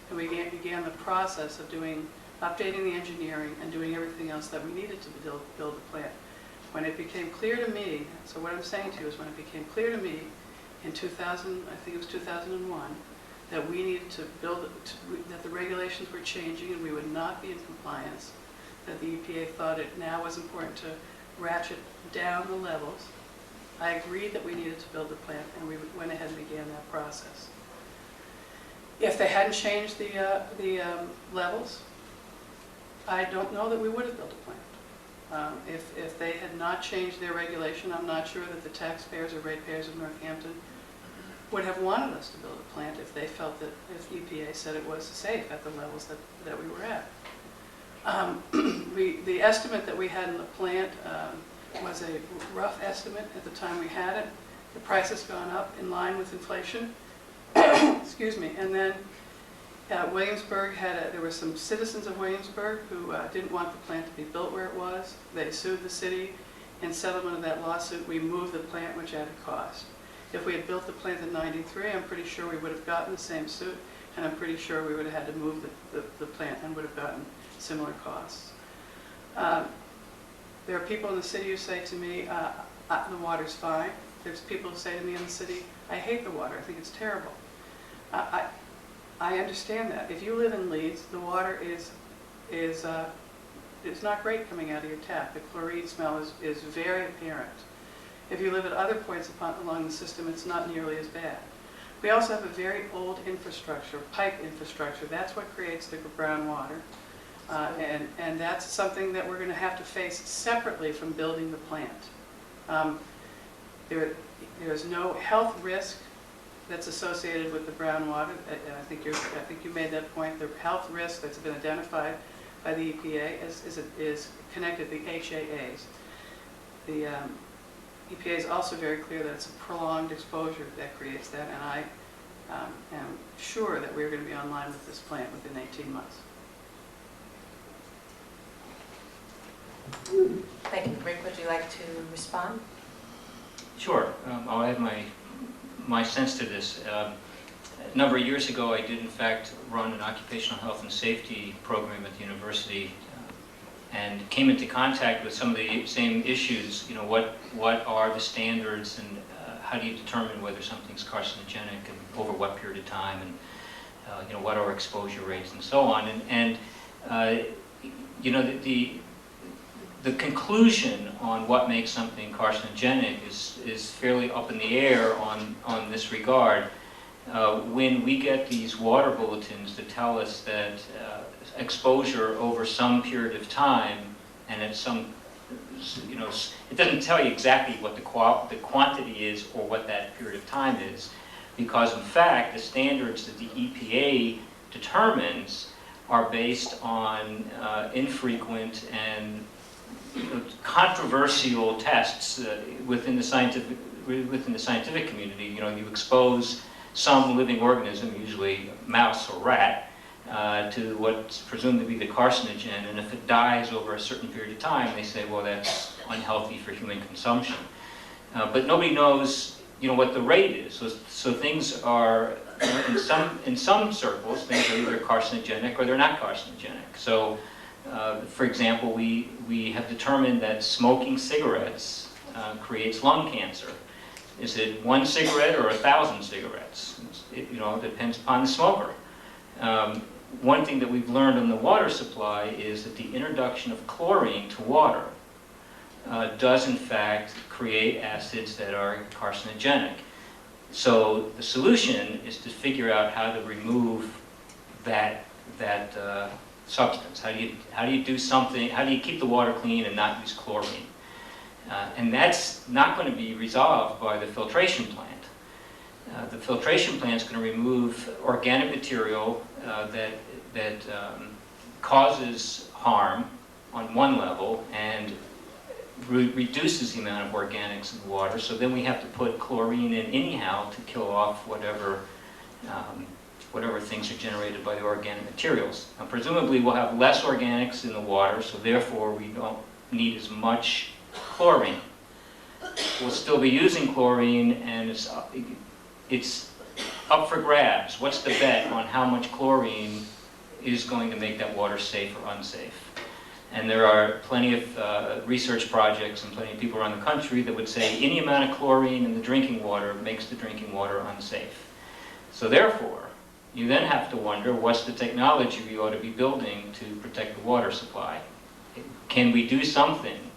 And we began the process of updating the engineering and doing everything else that we needed to build the plant. When it became clear to me, so what I'm saying to you is when it became clear to me in 2000, I think it was 2001, that we needed to that the regulations were changing and we would not be in compliance, that the EPA thought it now was important to ratchet down the levels. I agreed that we needed to build the plant, and we went ahead and began that process. If they hadn't changed the levels, I don't know that we would have built a plant. If they had not changed their regulation, I'm not sure that the taxpayers or ratepayers of Northampton would have wanted us to build a plant if they felt that if EPA said it was safe at the levels that we were at. The estimate that we had in the plant was a rough estimate at the time we had it. The price has gone up in line with inflation. Excuse me. And then Williamsburg there were some citizens of Williamsburg who didn't want the plant to be built where it was. They sued the city. In settlement of that lawsuit, we moved the plant, which added cost. If we had built the plant in '93, I'm pretty sure we would have gotten the same suit, and I'm pretty sure we would have had to move the plant and would have gotten similar costs. There are people in the city who say to me, the water's fine. There's people who say to me in the city, I hate the water, I think it's terrible. I understand that. If you live in Leeds, the water is not great coming out of your tap. The chlorine smell is very apparent. If you live at other points along the system, it's not nearly as bad. We also have a very old infrastructure, pipe infrastructure. That's what creates the brown water. And that's something that we're going to have to face separately from building the plant. There is no health risk that's associated with the brown water. I think you made that point. The health risk that's been identified by the EPA is connected to the HAAs. The EPA is also very clear that it's a prolonged exposure that creates that, and I am sure that we're going to be online with this plant within 18 months. Thank you. Rick, would you like to respond? Sure. I'll add my sense to this. A number of years ago, I did in fact run an occupational health and safety program at the university, and came into contact with some of the same issues. You know, what are the standards, and how do you determine whether something's carcinogenic, and over what period of time, and you know, what are exposure rates, and so on. And you know, the conclusion on what makes something carcinogenic is fairly up in the air on this regard. When we get these water bulletins that tell us that exposure over some period of time and at some you know, it doesn't tell you exactly what the quantity is or what that period of time is, because in fact the standards that the EPA determines are based on infrequent and controversial tests within the scientific community. You know, you expose some living organism, usually mouse or rat, to what's presumed to be the carcinogen, and if it dies over a certain period of time, they say, well, that's unhealthy for human consumption. But nobody knows, you know, what the rate is. So things are, in some circles, things are either carcinogenic or they're not carcinogenic. So, for example, we have determined that smoking cigarettes creates lung cancer. Is it 1 cigarette or 1,000 cigarettes? It, you know, depends upon the smoker. One thing that we've learned on the water supply is that the introduction of chlorine to water does in fact create acids that are carcinogenic. So the solution is to figure out how to remove that substance. How do you do something? How do you keep the water clean and not use chlorine? And that's not going to be resolved by the filtration plant. The filtration plant is going to remove organic material that causes harm on one level and reduces the amount of organics in the water. So then we have to put chlorine in anyhow to kill off whatever things are generated by the organic materials. Now, presumably we'll have less organics in the water, so therefore we don't need as much chlorine. We'll still be using chlorine, and it's up for grabs. What's the bet on how much chlorine is going to make that water safe or unsafe? And there are plenty of research projects and plenty of people around the country that would say any amount of chlorine in the drinking water makes the drinking water unsafe. So therefore, you then have to wonder, what's the technology we ought to be building to protect the water supply? Can we do something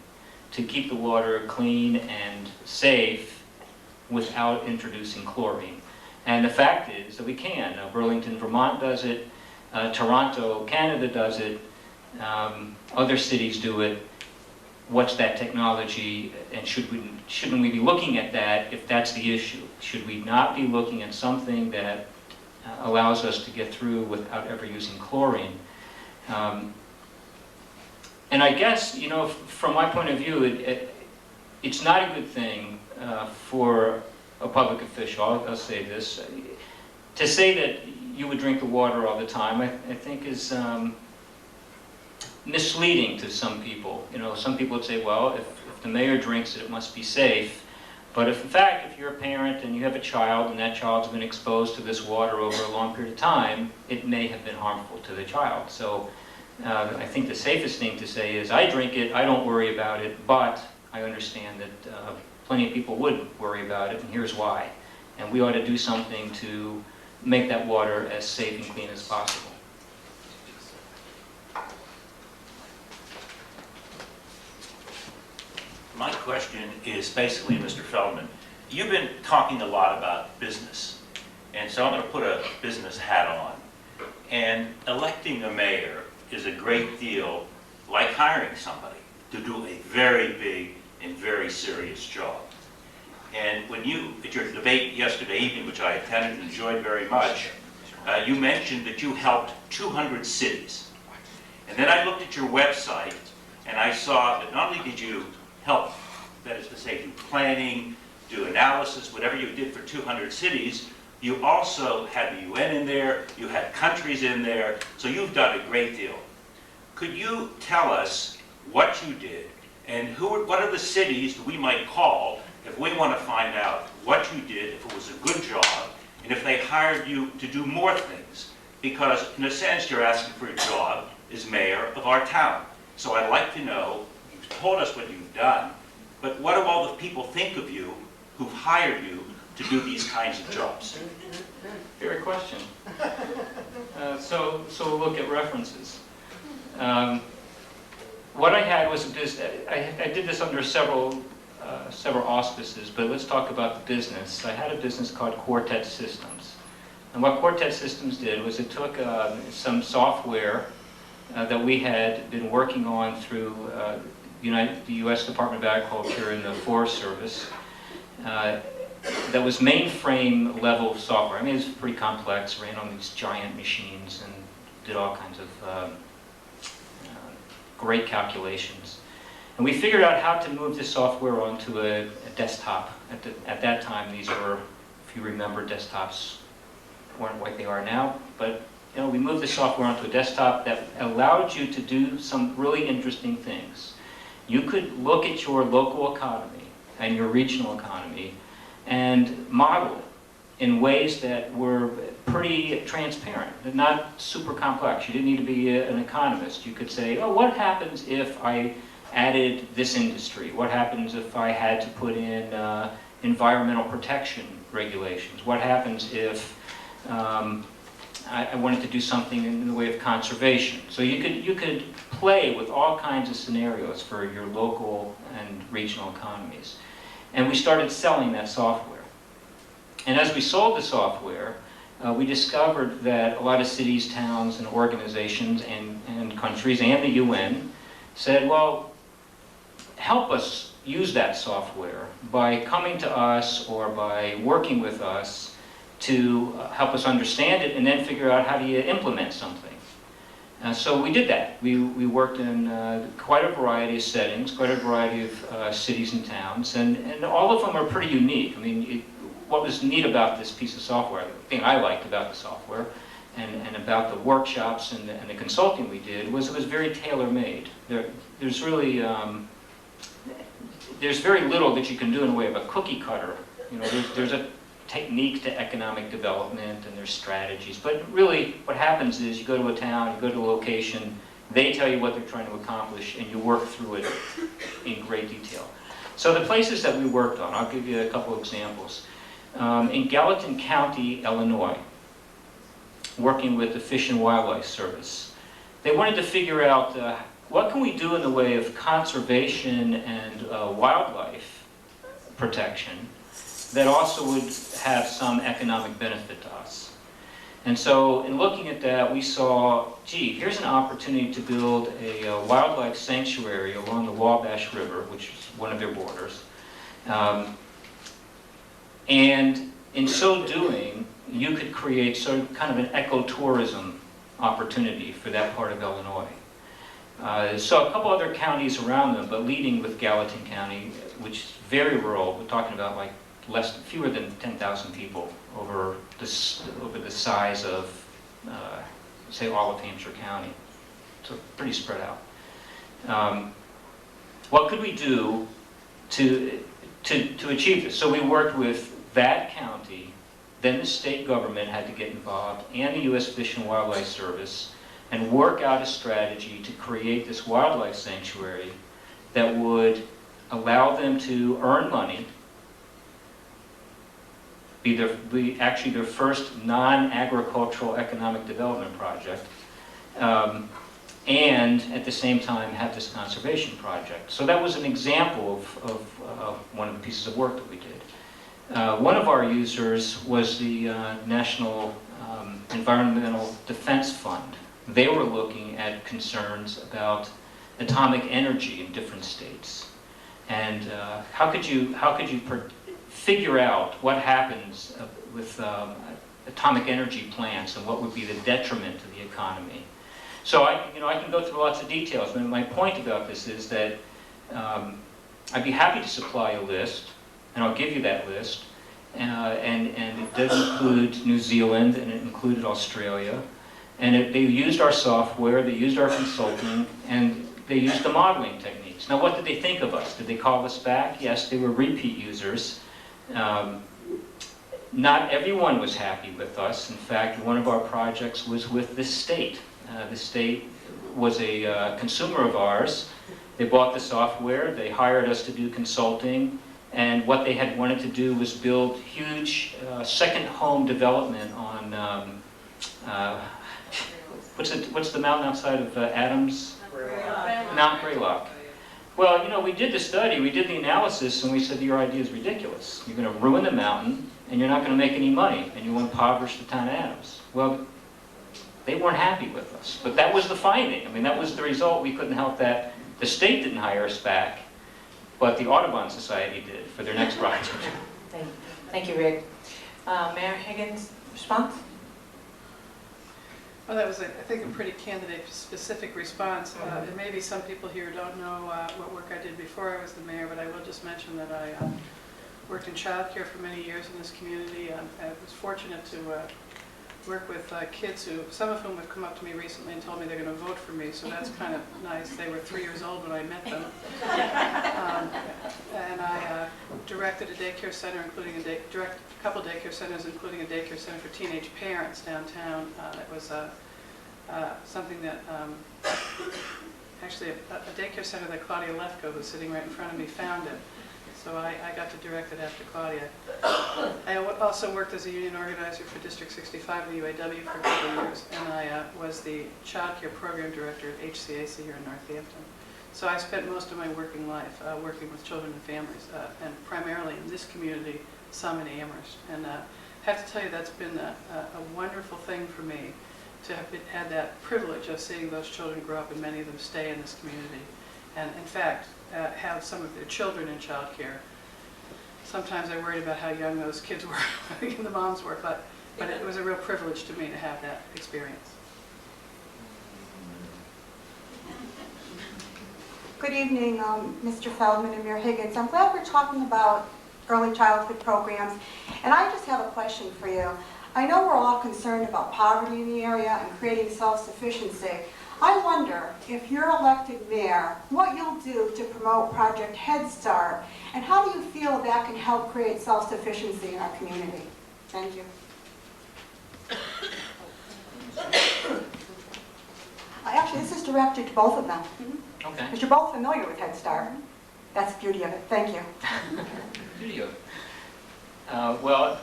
to keep the water clean and safe without introducing chlorine? And the fact is that we can. Burlington, Vermont does it. Toronto, Canada does it. Other cities do it. What's that technology, and shouldn't we be looking at that if that's the issue? Should we not be looking at something that allows us to get through without ever using chlorine? And I guess, you know, from my point of view, it's not a good thing for a public official, I'll say this, to say that you would drink the water all the time, I think is misleading to some people. You know, some people would say, well, if the mayor drinks it, it must be safe. But if, in fact, if you're a parent and you have a child and that child's been exposed to this water over a long period of time, it may have been harmful to the child. So I think the safest thing to say is, I drink it, I don't worry about it, but I understand that plenty of people would worry about it, and here's why. And we ought to do something to make that water as safe and clean as possible. My question is basically, Mr. Feldman, you've been talking a lot about business, and so I'm going to put a business hat on. And electing a mayor is a great deal like hiring somebody to do a very big and very serious job. And when you, at your debate yesterday evening, which I attended and enjoyed very much, you mentioned that you helped 200 cities. And then I looked at your website, and I saw that not only did you help, that is to say, do planning, do analysis, whatever you did for 200 cities, you also had the UN in there, you had countries in there, so you've done a great deal. Could you tell us what you did, and what are the cities that we might call if we want to find out what you did, if it was a good job, and if they hired you to do more things? Because in a sense, you're asking for a job as mayor of our town. So I'd like to know, you've told us what you've done, but what do all the people think of you who've hired you to do these kinds of jobs? Fair question. So we'll look at references. What I had was I did this under several auspices, but let's talk about the business. I had a business called Quartet Systems. And what Quartet Systems did was it took some software that we had been working on through the U.S. Department of Agriculture and the Forest Service. That was mainframe level software. I mean, it was pretty complex, ran on these giant machines and did all kinds of great calculations. And we figured out how to move this software onto a desktop. At that time, these were, if you remember, desktops weren't what they are now, but we moved the software onto a desktop that allowed you to do some really interesting things. You could look at your local economy and your regional economy and model it in ways that were pretty transparent, not super complex. You didn't need to be an economist. You could say, oh, what happens if I added this industry? What happens if I had to put in environmental protection regulations? What happens if I wanted to do something in the way of conservation? So you could play with all kinds of scenarios for your local and regional economies. And we started selling that software. And as we sold the software, we discovered that a lot of cities, towns, and organizations and countries and the UN said, well, help us use that software by coming to us or by working with us to help us understand it and then figure out how do you implement something. So we did that. We worked in quite a variety of settings, quite a variety of cities and towns, and all of them are pretty unique. I mean, what was neat about this piece of software, the thing I liked about the software and about the workshops and the consulting we did was it was very tailor-made. There's really, there's very little that you can do in the way of a cookie cutter. There's a technique to economic development and there's strategies, but really what happens is you go to a town, you go to a location, they tell you what they're trying to accomplish and you work through it in great detail. So the places that we worked on, I'll give you a couple examples. In Gallatin County, Illinois, working with the Fish and Wildlife Service, they wanted to figure out what can we do in the way of conservation and wildlife protection that also would have some economic benefit to us. And so in looking at that, we saw, gee, here's an opportunity to build a wildlife sanctuary along the Wabash River, which is one of their borders. And in so doing, you could create sort of kind of an ecotourism opportunity for that part of Illinois. So a couple other counties around them, but leading with Gallatin County, which is very rural. We're talking about like fewer than 10,000 people over the size of, say, all of Hampshire County. So pretty spread out. What could we do to achieve this? So we worked with that county, then the state government had to get involved, and the U.S. Fish and Wildlife Service, and work out a strategy to create this wildlife sanctuary that would allow them to earn money, be actually their first non-agricultural economic development project, and at the same time have this conservation project. So that was an example of one of the pieces of work that we did. One of our users was the National Environmental Defense Fund. They were looking at concerns about atomic energy in different states. And how could you figure out what happens with atomic energy plants and what would be the detriment to the economy? So I can go through lots of details, but my point about this is that I'd be happy to supply a list, and I'll give you that list, and it does include New Zealand, and it included Australia, and they used our software, they used our consulting, and they used the modeling techniques. Now, what did they think of us? Did they call us back? Yes, they were repeat users. Not everyone was happy with us. In fact, one of our projects was with the state. The state was a consumer of ours. They bought the software, they hired us to do consulting, and what they had wanted to do was build huge second home development on, what's the mountain outside of Adams? Mount Greylock. Well, we did the study, we did the analysis, and we said your idea is ridiculous. You're going to ruin the mountain, and you're not going to make any money, and you will impoverish the town of Adams. Well, they weren't happy with us, but that was the finding. I mean, that was the result. We couldn't help that The state didn't hire us back, but the Audubon Society did for their next project. Thank you, Rick. Mayor Higgins, response? Well, that was, I think, a pretty candidate-specific response. There may be some people here who don't know what work I did before I was the mayor, but I will just mention that I worked in childcare for many years in this community. I was fortunate to work with kids who, some of whom have come up to me recently and told me they're going to vote for me, so that's kind of nice. They were 3 years old when I met them. And I directed a daycare center, including a couple daycare centers, including a daycare center for teenage parents downtown. That was something that, actually a daycare center that Claudia Lefko, who's sitting right in front of me, founded. So I got to direct it after Claudia. I also worked as a union organizer for District 65 of the UAW for a couple of years, and I was the child care program director at HCAC here in Northampton. So I spent most of my working life working with children and families, and primarily in this community, some in Amherst. And I have to tell you, that's been a wonderful thing for me to have had that privilege of seeing those children grow up, and many of them stay in this community. And in fact, have some of their children in childcare. Sometimes I worried about how young those kids were, and the moms were, but it was a real privilege to me to have that experience. Good evening, Mr. Feldman and Mayor Higgins. I'm glad we're talking about early childhood programs, and I just have a question for you. I know we're all concerned about poverty in the area and creating self-sufficiency. I wonder, if you're elected mayor, what you'll do to promote Project Head Start, and how do you feel that can help create self-sufficiency in our community? Thank you. Actually, this is directed to both of them. Okay. Because you're both familiar with Head Start. That's the beauty of it. Thank you. Beauty of it. Well,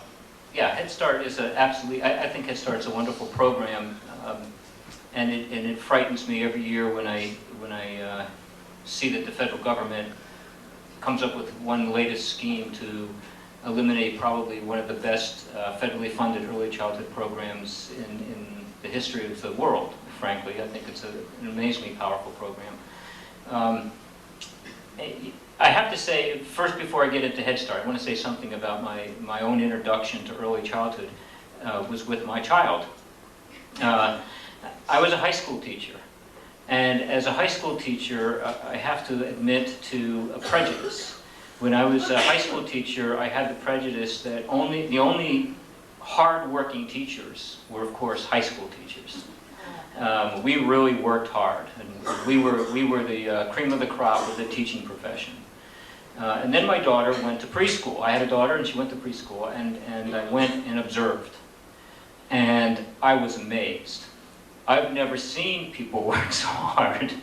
yeah, Head Start is absolutely, I think Head Start is a wonderful program. And it frightens me every year when I see that the federal government comes up with one latest scheme to eliminate probably one of the best federally funded early childhood programs in the history of the world, frankly. I think it's an amazingly powerful program. I have to say, first before I get into Head Start, I want to say something about my own introduction to early childhood was with my child. I was a high school teacher, and as a high school teacher, I have to admit to a prejudice. When I was a high school teacher, I had the prejudice that the only hard-working teachers were, of course, high school teachers. We really worked hard, and we were the cream of the crop of the teaching profession. And then my daughter went to preschool. I had a daughter, and she went to preschool, and I went and observed, and I was amazed. I've never seen people work so hard.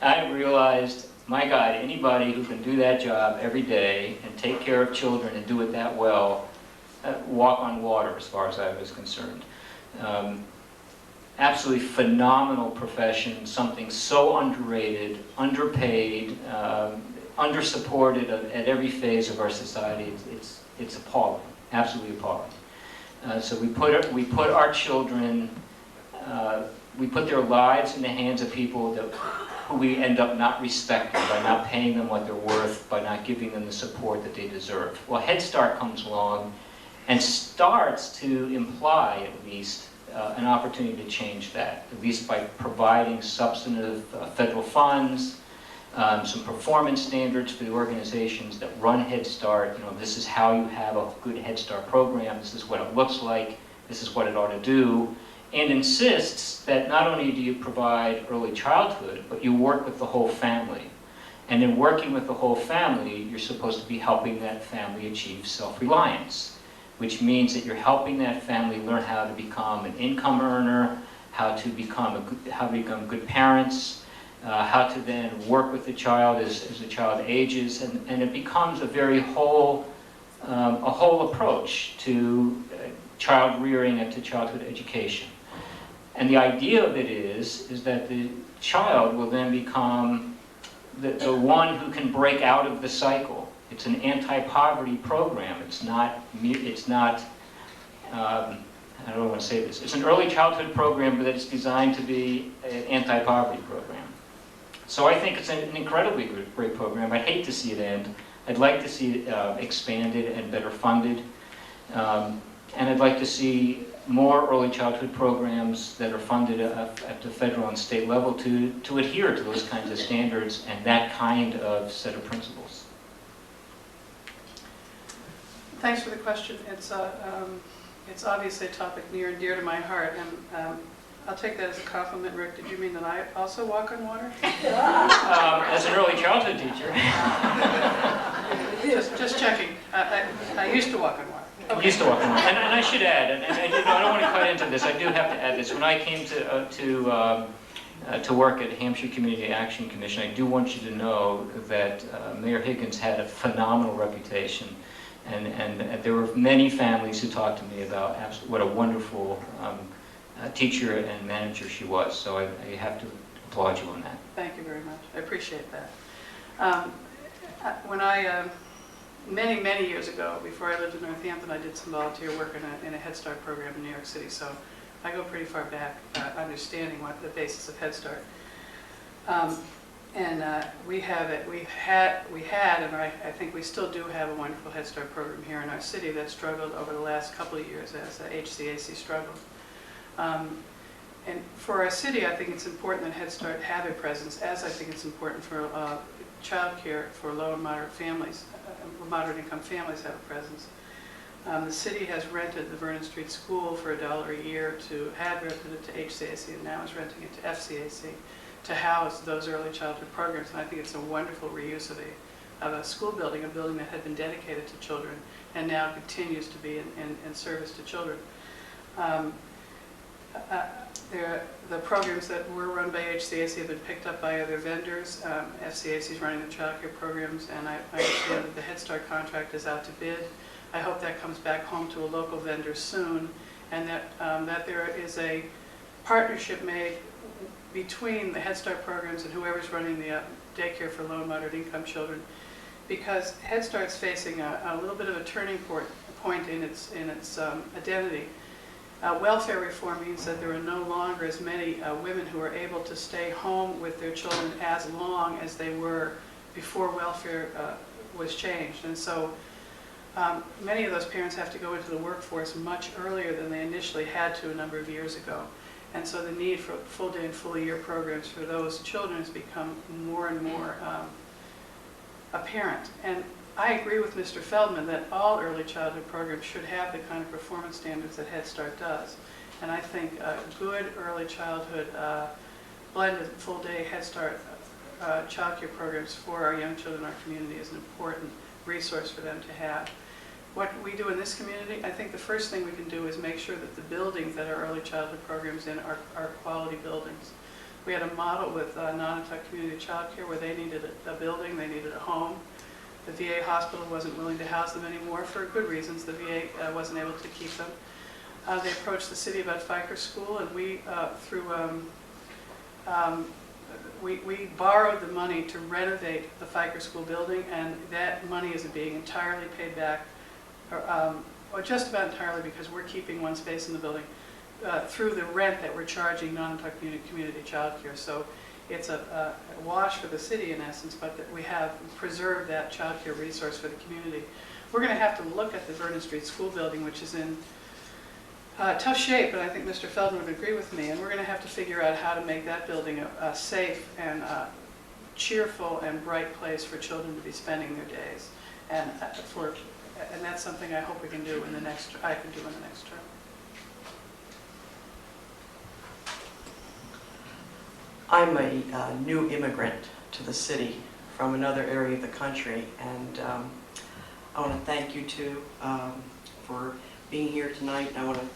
I realized, my God, anybody who can do that job every day and take care of children and do it that well, walk on water as far as I was concerned. Absolutely phenomenal profession, something so underrated, underpaid, undersupported at every phase of our society. It's appalling, absolutely appalling. So we put our children, we put their lives in the hands of people who we end up not respecting by not paying them what they're worth, by not giving them the support that they deserve. Well, Head Start comes along and starts to imply, at least, an opportunity to change that, at least by providing substantive federal funds, some performance standards for the organizations that run Head Start. You know, this is how you have a good Head Start program, this is what it looks like, this is what it ought to do, and insists that not only do you provide early childhood, but you work with the whole family. And in working with the whole family, you're supposed to be helping that family achieve self-reliance, which means that you're helping that family learn how to become an income earner, how to become good parents, how to then work with the child as the child ages, and it becomes a very whole approach to child rearing and to childhood education. And the idea of it is that the child will then become the one who can break out of the cycle. It's an anti-poverty program. It's not, I don't want to say this. It's an early childhood program, but it's designed to be an anti-poverty program. So I think it's an incredibly great program. I'd hate to see it end. I'd like to see it expanded and better funded. And I'd like to see more early childhood programs that are funded at the federal and state level to adhere to those kinds of standards and that kind of set of principles. Thanks for the question. It's obviously a topic near and dear to my heart, and I'll take that as a compliment. Rick, did you mean that I also walk on water? As an early childhood teacher. Just checking. I used to walk on water. I used to walk on water. And I should add, and I don't want to cut into this, I do have to add this. When I came to work at Hampshire Community Action Commission, I do want you to know that Mayor Higgins had a phenomenal reputation. And there were many families who talked to me about what a wonderful teacher and manager she was. So I have to applaud you on that. Thank you very much. I appreciate that. When many years ago, before I lived in Northampton, I did some volunteer work in a Head Start program in New York City. So I go pretty far back understanding what the basis of Head Start. We had, and I think we still do have a wonderful Head Start program here in our city that struggled over the last couple of years as HCAC struggled. And for our city, I think it's important that Head Start have a presence, as I think it's important for child care for low and moderate families, moderate income families have a presence. The city has rented the Vernon Street School for $1 a year had rented it to HCAC and now is renting it to FCAC to house those early childhood programs. And I think it's a wonderful reuse of a school building, a building that had been dedicated to children and now continues to be in service to children. The programs that were run by HCAC have been picked up by other vendors. FCAC is running the child care programs, and I understand that the Head Start contract is out to bid. I hope that comes back home to a local vendor soon, and that there is a partnership made between the Head Start programs and whoever's running the daycare for low and moderate income children, because Head Start's facing a little bit of a turning point in its identity. Welfare reform means that there are no longer as many women who are able to stay home with their children as long as they were before welfare was changed. And so many of those parents have to go into the workforce much earlier than they initially had to a number of years ago. And so the need for full day and full year programs for those children has become more and more apparent. And I agree with Mr. Feldman that all early childhood programs should have the kind of performance standards that Head Start does. And I think good early childhood blended full day Head Start child care programs for our young children in our community is an important resource for them to have. What we do in this community, I think the first thing we can do is make sure that the buildings that our early childhood programs in are quality buildings. We had a model with Non-Tuck Community Child Care where they needed a building, they needed a home. The VA hospital wasn't willing to house them anymore for good reasons. The VA wasn't able to keep them. They approached the city about Fiker School, and we borrowed the money to renovate the Fiker School building, and that money is being entirely paid back, or just about entirely, because we're keeping one space in the building through the rent that we're charging non-Tuck community child care. So it's a wash for the city in essence, but that we have preserved that child care resource for the community. We're going to have to look at the Vernon Street School building, which is in tough shape, but I think Mr. Feldman would agree with me, and we're going to have to figure out how to make that building a safe and cheerful and bright place for children to be spending their days. And that's something I hope we can do in the next term. I'm a new immigrant to the city from another area of the country, and I want to thank you two for being here tonight. I want to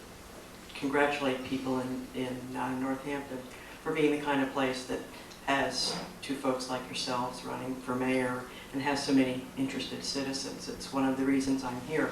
congratulate people in Northampton for being the kind of place that has two folks like yourselves running for mayor and has so many interested citizens. It's one of the reasons I'm here.